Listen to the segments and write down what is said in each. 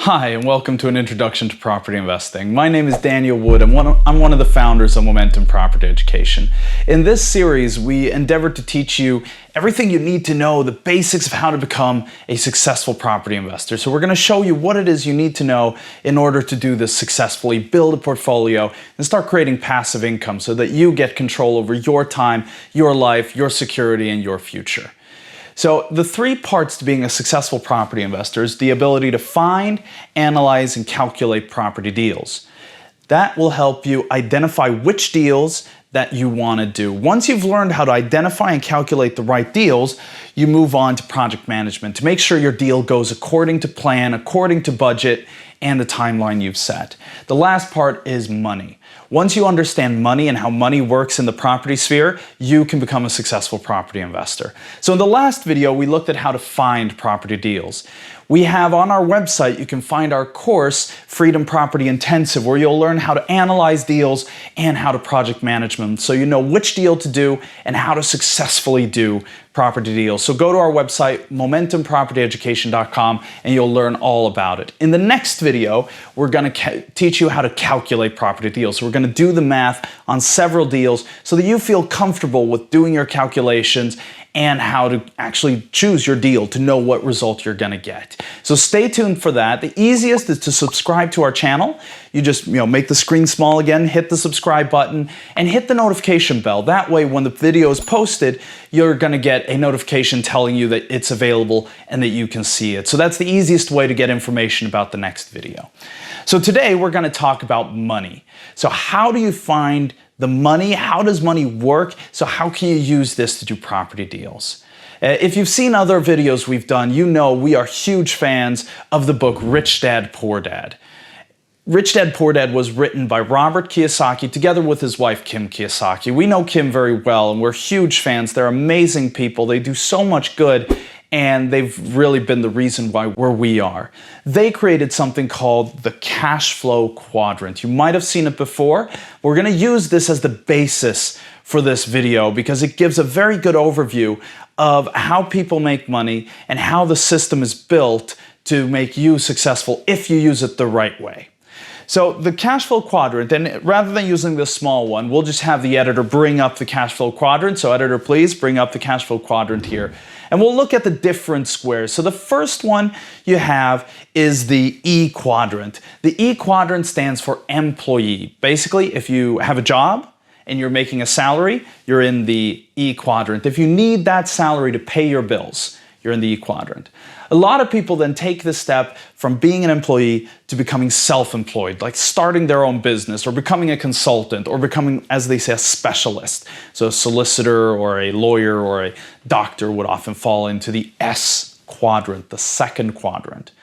Hi, and welcome to an introduction to property investing. My name is Daniel Wood. I'm one of the founders of Momentum Property Education. In this series, we endeavor to teach you everything you need to know, the basics of how to become a successful property investor. So we're going to show you what it is you need to know in order to do this successfully, build a portfolio, and start creating passive income so that you get control over your time, your life, your security, and your future. So the three parts to being a successful property investor is the ability to find, analyze, and calculate property deals. That will help you identify which deals that you want to do. Once you've learned how to identify and calculate the right deals, you move on to project management to make sure your deal goes according to plan, according to budget, and the timeline you've set. The last part is money. Once you understand money and how money works in the property sphere, you can become a successful property investor. So in the last video, we looked at how to find property deals. We have on our website, you can find our course, Freedom Property Intensive, where you'll learn how to analyze deals and how to project manage them, so you know which deal to do and how to successfully do property deals. So go to our website, momentumpropertyeducation.com, and you'll learn all about it. In the next video, we're going to teach you how to calculate property deals. So we're going to do the math on several deals so that you feel comfortable with doing your calculations and how to actually choose your deal to know what result you're going to get. So stay tuned for that. The easiest is to subscribe to our channel. You just make the screen small again, hit the subscribe button, and hit the notification bell. That way, when the video is posted, you're going to get a notification telling you that it's available and that you can see it. So that's the easiest way to get information about the next video. So today, we're going to talk about money. So how do you find the money? How does money work? So how can you use this to do property deals? If you've seen other videos we've done, you know we are huge fans of the book Rich Dad, Poor Dad. Rich Dad, Poor Dad was written by Robert Kiyosaki together with his wife, Kim Kiyosaki. We know Kim very well and we're huge fans. They're amazing people. They do so much good and they've really been the reason why we're where we are. They created something called the cash flow quadrant. You might have seen it before. We're going to use this as the basis for this video because it gives a very good overview of how people make money and how the system is built to make you successful if you use it the right way. So the cash flow quadrant, and rather than using this small one, we'll just have the editor bring up the cash flow quadrant. So editor, please bring up the cash flow quadrant here. And we'll look at the different squares. So the first one you have is the E quadrant. The E quadrant stands for employee. Basically, if you have a job and you're making a salary, you're in the E quadrant. If you need that salary to pay your bills, you're in the E quadrant. A lot of people then take this step from being an employee to becoming self-employed, like starting their own business or becoming a consultant or becoming, as they say, a specialist. So a solicitor or a lawyer or a doctor would often fall into the S quadrant, the second quadrant.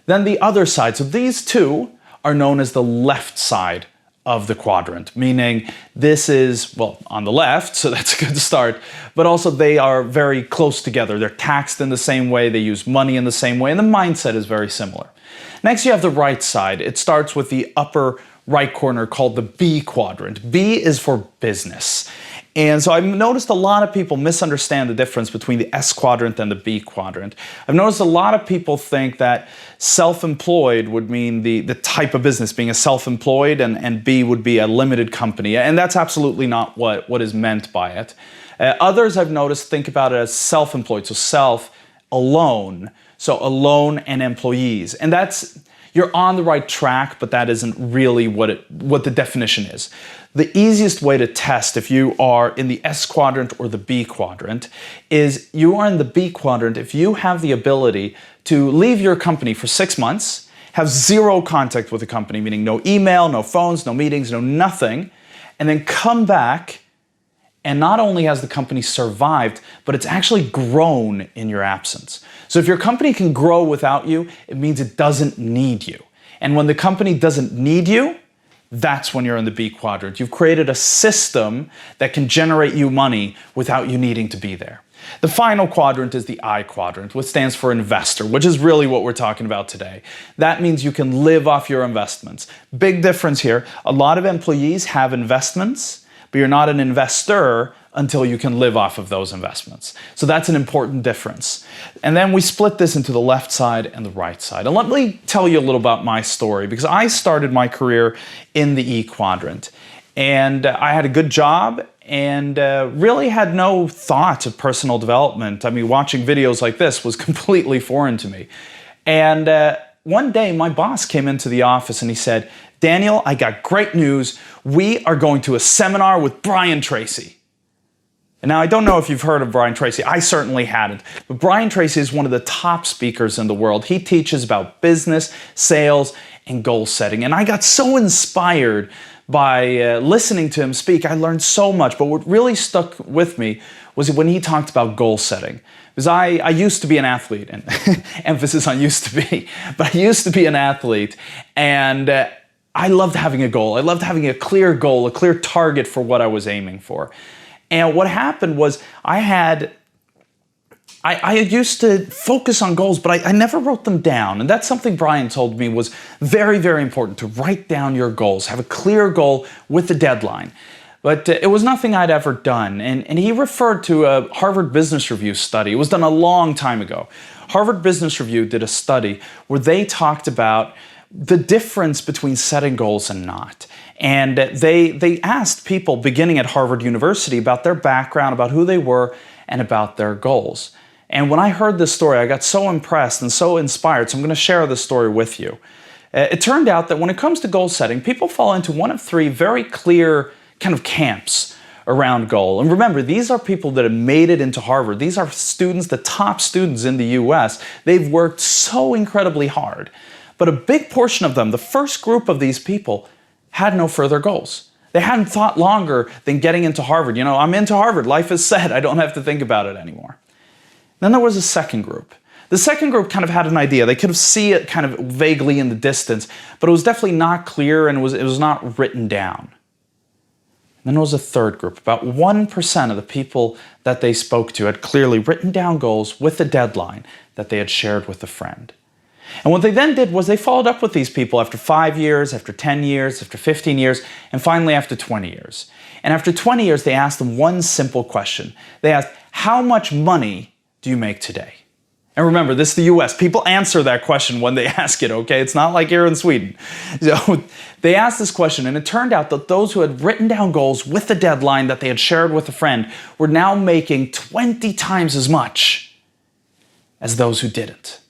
Then the other side, so these two are known as the left side of the quadrant, meaning this is, well, on the left, so that's a good start, but also they are very close together. They're taxed in the same way, they use money in the same way, and the mindset is very similar. Next, you have the right side. It starts with the upper right corner called the B quadrant. B is for business. And so I've noticed a lot of people misunderstand the difference between the S quadrant and the B quadrant. I've noticed a lot of people think that self-employed would mean the type of business, being a self-employed, and B would be a limited company. And that's absolutely not what is meant by it. Others I've noticed think about it as self-employed, so self, alone. So alone and employees. And you're on the right track, but that isn't really what the definition is. The easiest way to test if you are in the S quadrant or the B quadrant is you are in the B quadrant if you have the ability to leave your company for 6 months, have zero contact with the company, meaning no email, no phones, no meetings, no nothing, and then come back, and not only has the company survived, but it's actually grown in your absence. So if your company can grow without you, it means it doesn't need you. And when the company doesn't need you, that's when you're in the B quadrant. You've created a system that can generate you money without you needing to be there. The final quadrant is the I quadrant, which stands for investor, which is really what we're talking about today. That means you can live off your investments. Big difference here. A lot of employees have investments, but you're not an investor until you can live off of those investments. So that's an important difference. And then we split this into the left side and the right side. And let me tell you a little about my story, because I started my career in the E quadrant. And I had a good job and really had no thought of personal development. I mean, watching videos like this was completely foreign to me. And one day my boss came into the office and he said, "Daniel, I got great news. We are going to a seminar with Brian Tracy." And now, I don't know if you've heard of Brian Tracy. I certainly hadn't. But Brian Tracy is one of the top speakers in the world. He teaches about business, sales, and goal setting. And I got so inspired by listening to him speak. I learned so much. But what really stuck with me was when he talked about goal setting. Because I used to be an athlete, and emphasis on used to be, but I used to be an athlete, and I loved having a goal. I loved having a clear goal, a clear target for what I was aiming for. And what happened was I used to focus on goals, but I never wrote them down. And that's something Brian told me was very, very important, to write down your goals, have a clear goal with a deadline. But it was nothing I'd ever done. And he referred to a Harvard Business Review study. It was done a long time ago. Harvard Business Review did a study where they talked about the difference between setting goals and not. And they asked people beginning at Harvard University about their background, about who they were, and about their goals. And when I heard this story, I got so impressed and so inspired, so I'm going to share this story with you. It turned out that when it comes to goal setting, people fall into one of three very clear kind of camps around goal. And remember, these are people that have made it into Harvard. These are students, the top students in the US. They've worked so incredibly hard. But a big portion of them, the first group of these people, had no further goals. They hadn't thought longer than getting into Harvard. You know, I'm into Harvard, life is set, I don't have to think about it anymore. Then there was a second group. The second group kind of had an idea. They could see it kind of vaguely in the distance, but it was definitely not clear and it was not written down. Then there was a third group. About 1% of the people that they spoke to had clearly written down goals with a deadline that they had shared with a friend. And what they then did was they followed up with these people after 5 years, after 10 years, after 15 years, and finally after 20 years. And after 20 years, they asked them one simple question. They asked, "How much money do you make today?" And remember, this is the US. People answer that question when they ask it, okay? It's not like here in Sweden. So they asked this question, and it turned out that those who had written down goals with a deadline that they had shared with a friend were now making 20 times as much as those who didn't.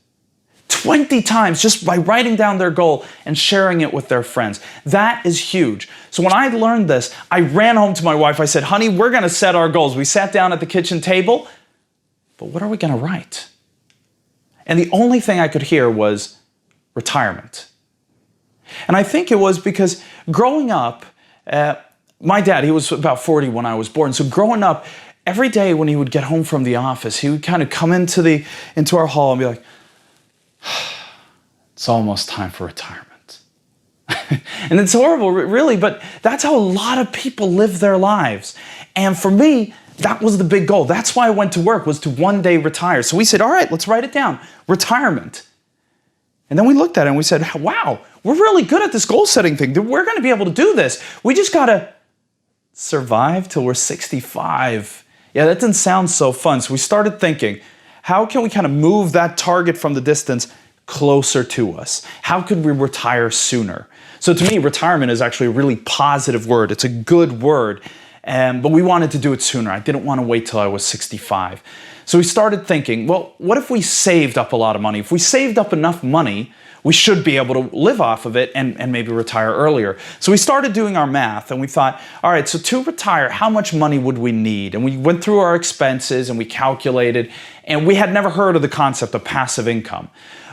20 times just by writing down their goal and sharing it with their friends. That is huge. So when I learned this, I ran home to my wife. I said, "Honey, we're going to set our goals." We sat down at the kitchen table, but what are we going to write? And the only thing I could hear was retirement. And I think it was because growing up, my dad, he was about 40 when I was born. So growing up, every day when he would get home from the office, he would kind of come into our hall and be like, "It's almost time for retirement." And it's horrible, really, but that's how a lot of people live their lives. And for me, that was the big goal. That's why I went to work, was to one day retire. So we said, all right, let's write it down. Retirement. And then we looked at it and we said, wow, we're really good at this goal setting thing. We're going to be able to do this. We just got to survive till we're 65. Yeah, that didn't sound so fun. So we started thinking, how can we kind of move that target from the distance closer to us? How could we retire sooner? So to me, retirement is actually a really positive word. It's a good word. But we wanted to do it sooner. I didn't want to wait till I was 65. So we started thinking, well, what if we saved up a lot of money? If we saved up enough money, we should be able to live off of it and maybe retire earlier. So we started doing our math and we thought, all right, so to retire, how much money would we need? And we went through our expenses and we calculated, and we had never heard of the concept of passive income.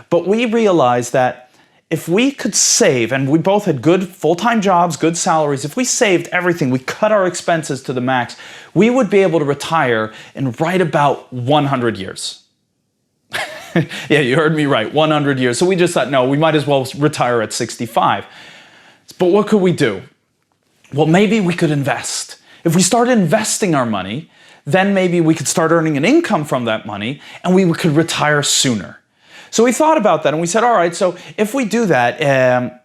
But we realized that if we could save, and we both had good full-time jobs, good salaries, if we saved everything, we cut our expenses to the max, we would be able to retire in right about 100 years. Yeah, you heard me right, 100 years. So we just thought, no, we might as well retire at 65. But what could we do? Well, maybe we could invest. If we started investing our money, then maybe we could start earning an income from that money, and we could retire sooner. So we thought about that and we said, all right, so if we do that,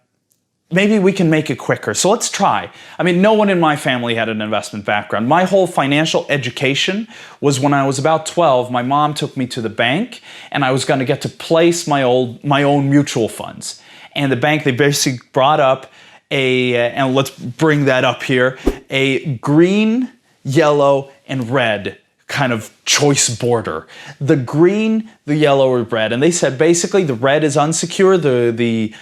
maybe we can make it quicker. So let's try. I mean, no one in my family had an investment background. My whole financial education was when I was about 12, my mom took me to the bank and I was going to get to place my own mutual funds. And the bank, they basically brought up and let's bring that up here, a green, yellow, and red kind of choice border. The green, the yellow, or red. And they said basically the red is unsecure, the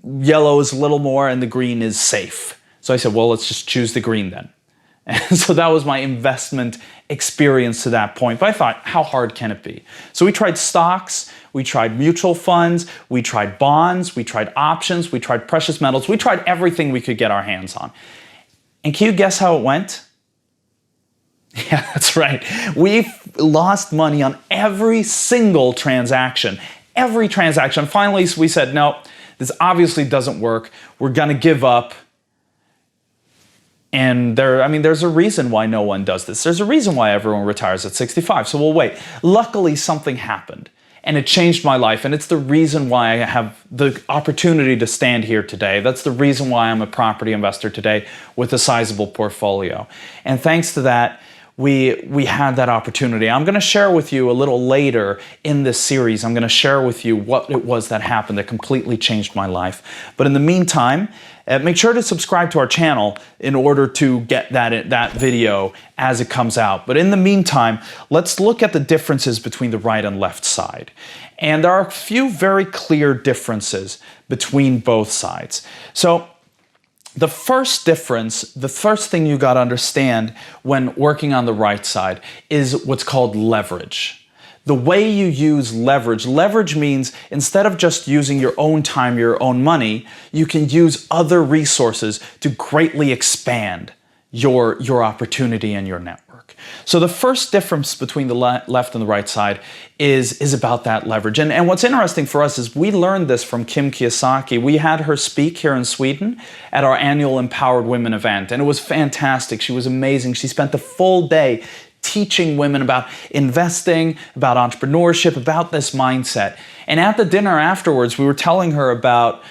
yellow is a little more, and the green is safe. So I said, well, let's just choose the green then. And so that was my investment experience to that point. But I thought, how hard can it be? So we tried stocks, we tried mutual funds, we tried bonds, we tried options, we tried precious metals, we tried everything we could get our hands on. And can you guess how it went? Yeah, that's right. We've lost money on every single transaction. Every transaction. Finally, we said, no, this obviously doesn't work. We're going to give up. And there's a reason why no one does this. There's a reason why everyone retires at 65. So we'll wait. Luckily, something happened. And it changed my life. And it's the reason why I have the opportunity to stand here today. That's the reason why I'm a property investor today with a sizable portfolio. And thanks to that, we had that opportunity. I'm going to share with you a little later in this series. I'm going to share with you what it was that happened that completely changed my life. But in the meantime, make sure to subscribe to our channel in order to get that video as it comes out. But in the meantime, let's look at the differences between the right and left side. And there are a few very clear differences between both sides. So the first difference, the first thing you got to understand when working on the right side is what's called leverage. The way you use leverage means instead of just using your own time, your own money, you can use other resources to greatly expand your opportunity and your network. So the first difference between the left and the right side is about that leverage. And what's interesting for us is we learned this from Kim Kiyosaki. We had her speak here in Sweden at our annual Empowered Women event, and it was fantastic. She was amazing. She spent the full day teaching women about investing, about entrepreneurship, about this mindset. And at the dinner afterwards, we were telling her about,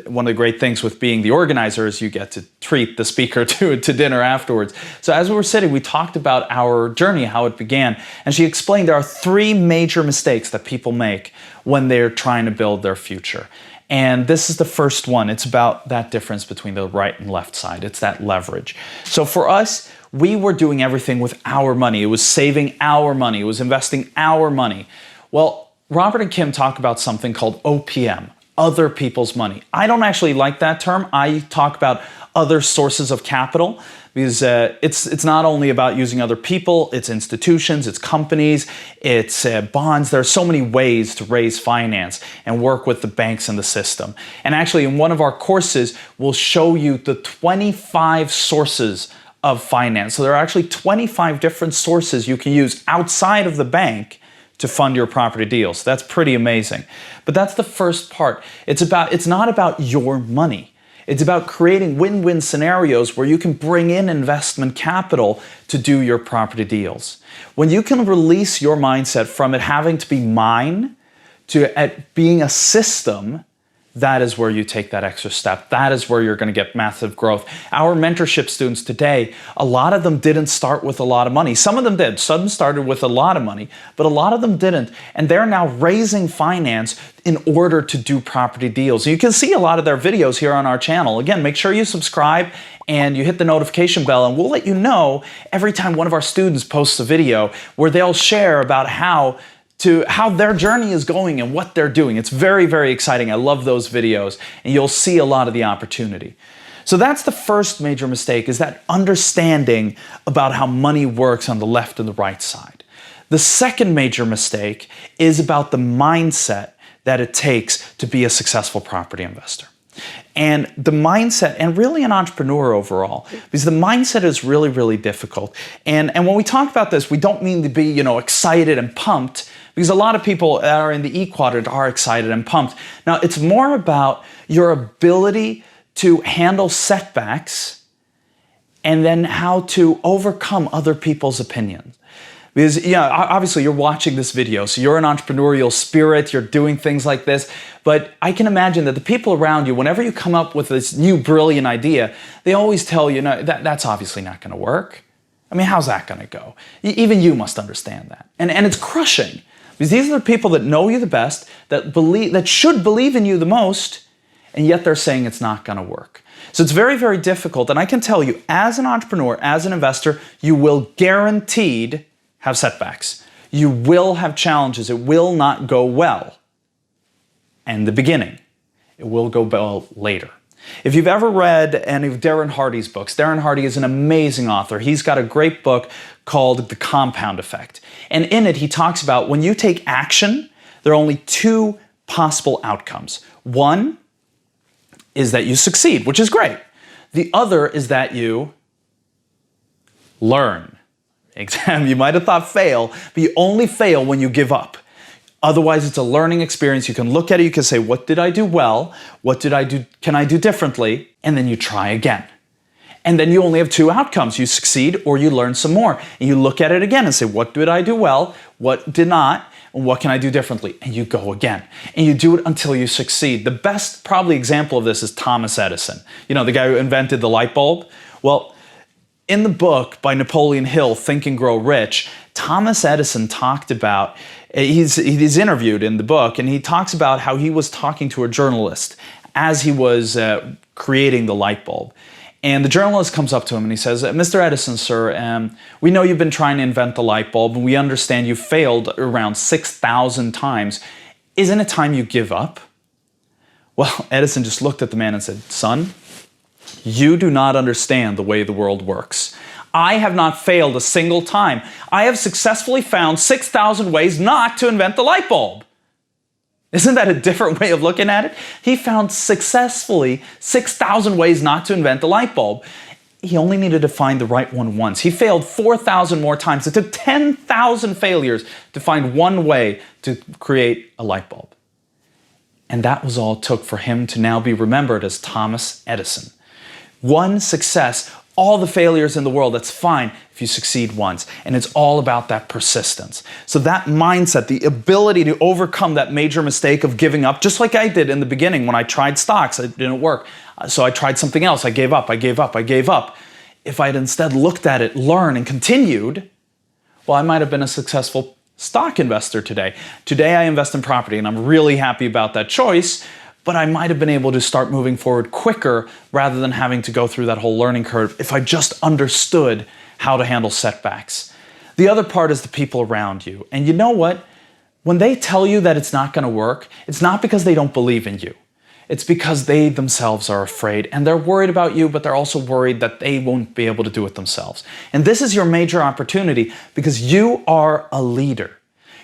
one of the great things with being the organizer is you get to treat the speaker to dinner afterwards. So as we were sitting, we talked about our journey, how it began. And she explained there are 3 major mistakes that people make when they're trying to build their future. And this is the first one. It's about that difference between the right and left side. It's that leverage. So for us, we were doing everything with our money. It was saving our money. It was investing our money. Well, Robert and Kim talk about something called OPM, other people's money. I don't actually like that term. I talk about other sources of capital because it's not only about using other people, it's institutions, it's companies, it's bonds. There are so many ways to raise finance and work with the banks and the system. And actually, in one of our courses, we'll show you the 25 sources of finance. So there are actually 25 different sources you can use outside of the bank to fund your property deals. That's pretty amazing. But that's the first part. It's not about your money. It's about creating win-win scenarios where you can bring in investment capital to do your property deals. When you can release your mindset from it having to be mine to it being a system, that is where you take that extra step. That is where you're going to get massive growth. Our mentorship students today, a lot of them didn't start with a lot of money. Some of them did. Some started with a lot of money, but a lot of them didn't. And they're now raising finance in order to do property deals. You can see a lot of their videos here on our channel. Again, make sure you subscribe and you hit the notification bell, and we'll let you know every time one of our students posts a video where they'll share about how their journey is going and what they're doing. It's very, very exciting. I love those videos, and you'll see a lot of the opportunity. So that's the first major mistake, is that understanding about how money works on the left and the right side. The second major mistake is about the mindset that it takes to be a successful property investor. And the mindset, and really an entrepreneur overall, because the mindset is really, really difficult. And when we talk about this, we don't mean to be, excited and pumped, because a lot of people that are in the E quadrant are excited and pumped. Now, it's more about your ability to handle setbacks and then how to overcome other people's opinions. Because, yeah, obviously you're watching this video, so you're an entrepreneurial spirit, you're doing things like this, but I can imagine that the people around you, whenever you come up with this new brilliant idea, they always tell you, no, that's obviously not going to work. I mean, how's that going to go? Even you must understand that. And it's crushing, because these are the people that know you the best, that should believe in you the most, and yet they're saying it's not going to work. So it's very, very difficult, and I can tell you, as an entrepreneur, as an investor, you will guaranteed have setbacks. You will have challenges. It will not go well in the beginning. It will go well later. If you've ever read any of Darren Hardy's books, Darren Hardy is an amazing author. He's got a great book called The Compound Effect. And in it, he talks about when you take action, there are only two possible outcomes. One is that you succeed, which is great. The other is that you learn. You might have thought fail, but you only fail when you give up. Otherwise, it's a learning experience. You can look at it, you can say, what did I do well? What can I do differently? And then you try again. And then you only have two outcomes. You succeed or you learn some more. And you look at it again and say, what did I do well? What did not? And what can I do differently? And you go again. And you do it until you succeed. The best probably example of this is Thomas Edison. You know, the guy who invented the light bulb? Well, in the book by Napoleon Hill, Think and Grow Rich, Thomas Edison talked about, he's interviewed in the book, and he talks about how he was talking to a journalist as he was creating the light bulb. And the journalist comes up to him and he says, Mr. Edison, sir, we know you've been trying to invent the light bulb, and we understand you failed around 6,000 times. Isn't it time you give up? Well, Edison just looked at the man and said, son, you do not understand the way the world works. I have not failed a single time. I have successfully found 6,000 ways not to invent the light bulb. Isn't that a different way of looking at it? He found successfully 6,000 ways not to invent the light bulb. He only needed to find the right one once. He failed 4,000 more times. It took 10,000 failures to find one way to create a light bulb. And that was all it took for him to now be remembered as Thomas Edison. One success, all the failures in the world, that's fine if you succeed once. And it's all about that persistence. So that mindset, the ability to overcome that major mistake of giving up, just like I did in the beginning when I tried stocks, it didn't work. So I tried something else, I gave up. If I had instead looked at it, learned, and continued, well, I might have been a successful stock investor today. Today I invest in property, and I'm really happy about that choice. But I might have been able to start moving forward quicker rather than having to go through that whole learning curve if I just understood how to handle setbacks. The other part is the people around you. And you know what? When they tell you that it's not going to work, it's not because they don't believe in you. It's because they themselves are afraid, and they're worried about you, but they're also worried that they won't be able to do it themselves. And this is your major opportunity because you are a leader.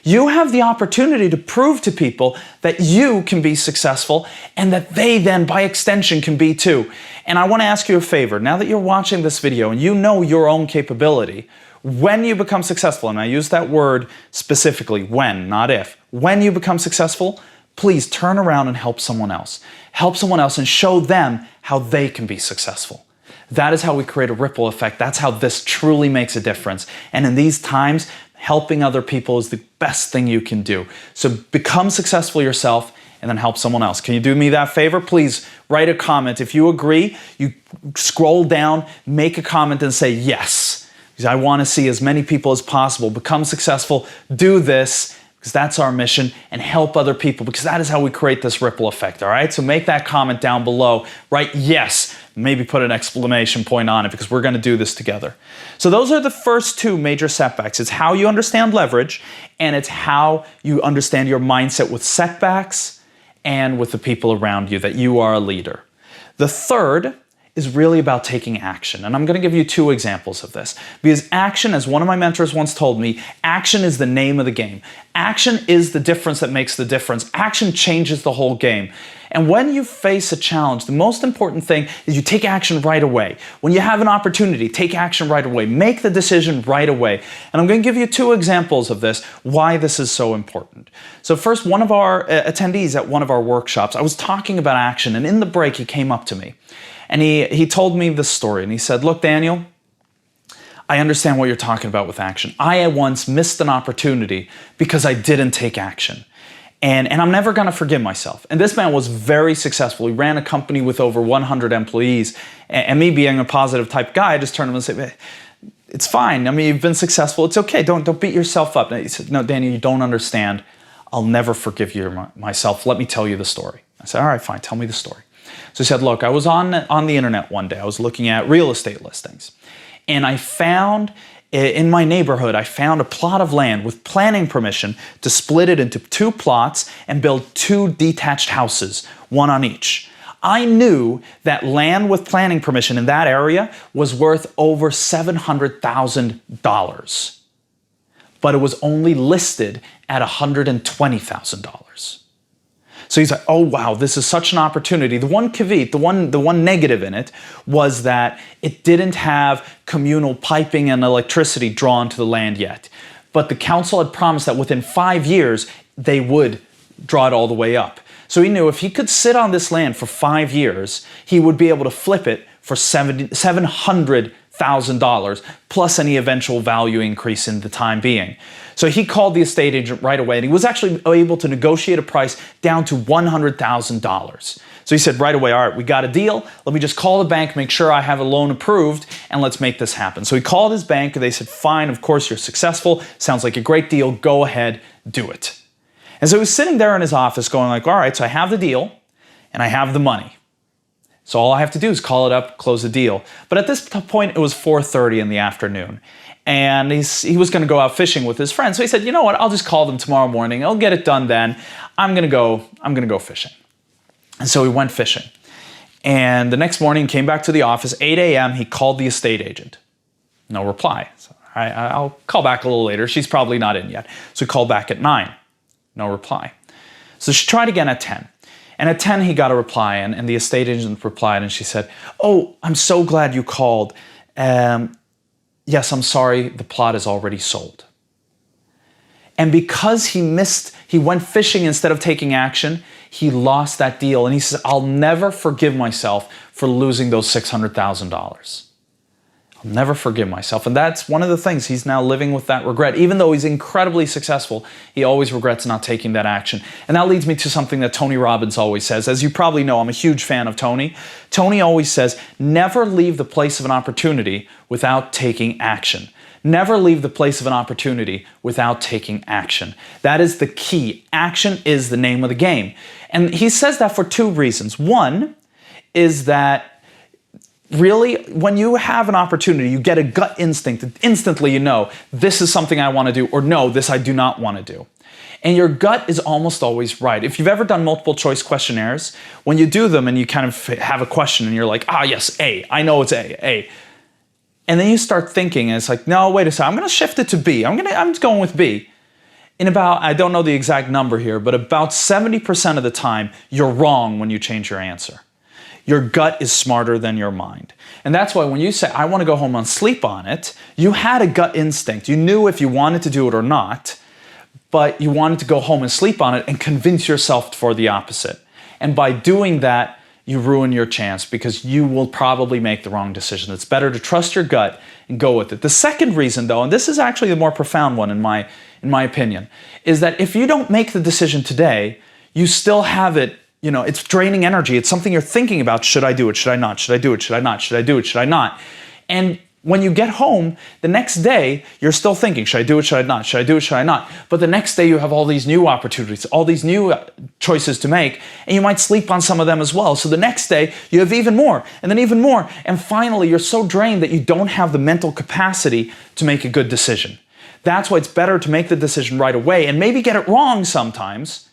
You have the opportunity to prove to people that you can be successful and that they then, by extension, can be too. And I want to ask you a favor. Now that you're watching this video and you know your own capability, when you become successful, and I use that word specifically, when, not if, when you become successful, please turn around and help someone else. Help someone else and show them how they can be successful. That is how we create a ripple effect. That's how this truly makes a difference. And in these times, helping other people is the best thing you can do. So become successful yourself and then help someone else. Can you do me that favor? Please write a comment. If you agree, you scroll down, make a comment and say yes. Because I want to see as many people as possible become successful, do this, because that's our mission, and help other people, because that is how we create this ripple effect, all right? So make that comment down below, write yes, maybe put an exclamation point on it, because we're going to do this together. So those are the first two major setbacks. It's how you understand leverage, and it's how you understand your mindset with setbacks and with the people around you, that you are a leader. The third is really about taking action. And I'm going to give you two examples of this. Because action, as one of my mentors once told me, action is the name of the game. Action is the difference that makes the difference. Action changes the whole game. And when you face a challenge, the most important thing is you take action right away. When you have an opportunity, take action right away. Make the decision right away. And I'm going to give you two examples of this, why this is so important. So first, one of our attendees at one of our workshops, I was talking about action, and in the break, he came up to me. And he told me this story, and he said, look, Daniel, I understand what you're talking about with action. I once missed an opportunity because I didn't take action. And I'm never going to forgive myself. And this man was very successful. He ran a company with over 100 employees. And me being a positive type guy, I just turned to him and said, it's fine. I mean, you've been successful. It's okay. Don't beat yourself up. And he said, no, Daniel, you don't understand. I'll never forgive you myself. Let me tell you the story. I said, all right, fine. Tell me the story. So he said, look, I was on the internet one day. I was looking at real estate listings. And I found, in my neighborhood, I found a plot of land with planning permission to split it into 2 plots and build 2 detached houses, 1 on each. I knew that land with planning permission in that area was worth over $700,000, but it was only listed at $120,000. So he's like, oh wow, this is such an opportunity. The one caveat, the one negative in it was that it didn't have communal piping and electricity drawn to the land yet. But the council had promised that within 5 years, they would draw it all the way up. So he knew if he could sit on this land for 5 years, he would be able to flip it for $700,000 plus any eventual value increase in the time being. So he called the estate agent right away, and he was actually able to negotiate a price down to $100,000. So he said right away, all right, we got a deal. Let me just call the bank, make sure I have a loan approved, and let's make this happen. So he called his bank, and they said, fine, of course you're successful. Sounds like a great deal. Go ahead, do it. And so he was sitting there in his office going like, all right, so I have the deal, and I have the money. So all I have to do is call it up, close the deal. But at this point, it was 4:30 in the afternoon. And he was going to go out fishing with his friends. So he said, you know what, I'll just call them tomorrow morning. I'll get it done then. I'm going to go fishing. And so he went fishing. And the next morning, he came back to the office, 8 a.m., he called the estate agent. No reply. So I'll call back a little later. She's probably not in yet. So he called back at 9. No reply. So she tried again at 10. And at 10, he got a reply, and the estate agent replied, and she said, oh, I'm so glad you called. Yes, I'm sorry, the plot is already sold. And because he went fishing instead of taking action, he lost that deal. And he says, I'll never forgive myself for losing those $600,000. I'll never forgive myself. And that's one of the things. He's now living with that regret. Even though he's incredibly successful, he always regrets not taking that action. And that leads me to something that Tony Robbins always says. As you probably know, I'm a huge fan of Tony. Tony always says, never leave the place of an opportunity without taking action. Never leave the place of an opportunity without taking action. That is the key. Action is the name of the game. And he says that for 2 reasons. One is that really, when you have an opportunity, you get a gut instinct, and instantly you know, this is something I want to do, or no, this I do not want to do. And your gut is almost always right. If you've ever done multiple choice questionnaires, when you do them and you kind of have a question and you're like, ah, yes, A, I know it's A. And then you start thinking, and it's like, no, wait a second, I'm going to shift it to B. I'm just going with B. In about, I don't know the exact number here, but about 70% of the time, you're wrong when you change your answer. Your gut is smarter than your mind. And that's why when you say, I want to go home and sleep on it, you had a gut instinct. You knew if you wanted to do it or not, but you wanted to go home and sleep on it and convince yourself for the opposite. And by doing that, you ruin your chance because you will probably make the wrong decision. It's better to trust your gut and go with it. The second reason, though, and this is actually the more profound one in my opinion, is that if you don't make the decision today, you still have it. You know, it's draining energy. It's something you're thinking about. Should I do it? Should I not? Should I do it? Should I not? Should I do it? Should I not? And when you get home, the next day, you're still thinking, should I do it? Should I not? Should I do it? Should I not? But the next day, you have all these new opportunities, all these new choices to make, and you might sleep on some of them as well. So the next day, you have even more, and then even more. And finally, you're so drained that you don't have the mental capacity to make a good decision. That's why it's better to make the decision right away and maybe get it wrong sometimes,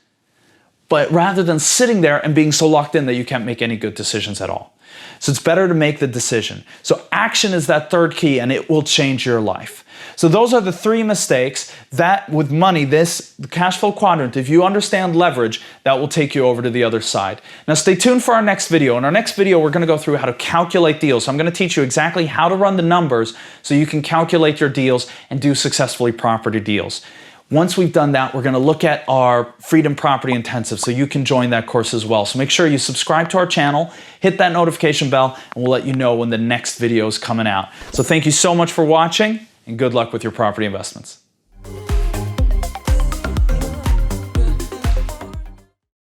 but rather than sitting there and being so locked in that you can't make any good decisions at all. So it's better to make the decision. So action is that third key, and it will change your life. So those are the 3 mistakes that with money, the cash flow quadrant, if you understand leverage, that will take you over to the other side. Now stay tuned for our next video. In our next video, we're going to go through how to calculate deals. So I'm going to teach you exactly how to run the numbers so you can calculate your deals and do successfully property deals. Once we've done that, we're going to look at our Freedom Property Intensive, so you can join that course as well. So make sure you subscribe to our channel, hit that notification bell, and we'll let you know when the next video is coming out. So thank you so much for watching, and good luck with your property investments.